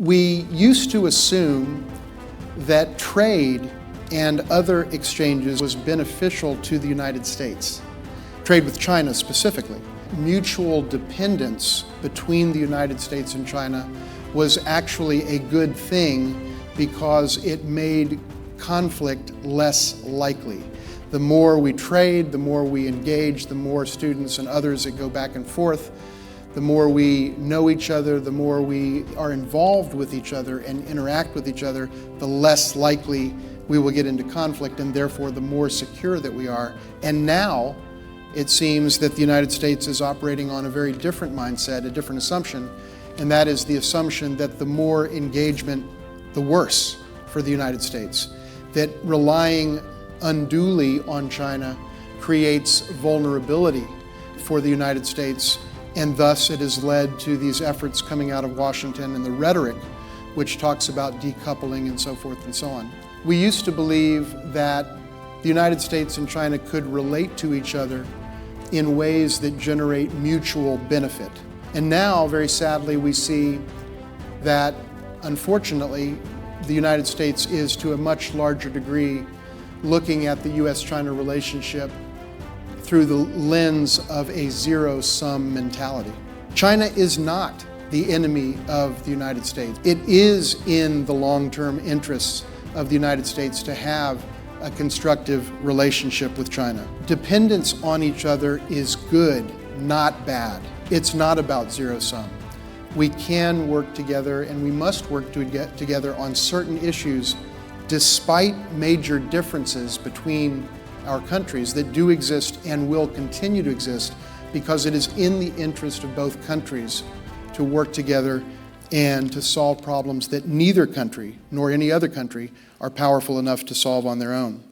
We used to assume that trade and other exchanges was beneficial to the United States, trade with China specifically. Mutual dependence between the United States and China was actually a good thing because it made conflict less likely. The more we trade, the more we engage, the more students and others that go back and forth, the more we know each other, the more we are involved with each other and interact with each other, the less likely we will get into conflict, and therefore the more secure that we are. And now it seems that the United States is operating on a very different mindset, a different assumption, and that is the assumption that the more engagement, the worse for the United States. That relying unduly on China creates vulnerability for the United States, and thus it has led to these efforts coming out of Washington and the rhetoric which talks about decoupling and so forth and so on. We used to believe that the United States and China could relate to each other in ways that generate mutual benefit. And now, very sadly, we see that, unfortunately, the United States is to a much larger degree looking at the US-China relationship through the lens of a zero-sum mentality. China is not the enemy of the United States. It is in the long-term interests of the United States to have a constructive relationship with China. Dependence on each other is good, not bad. It's not about zero-sum. We can work together, and we must work together on certain issues despite major differences between our countries that do exist and will continue to exist, because it is in the interest of both countries to work together and to solve problems that neither country nor any other country are powerful enough to solve on their own.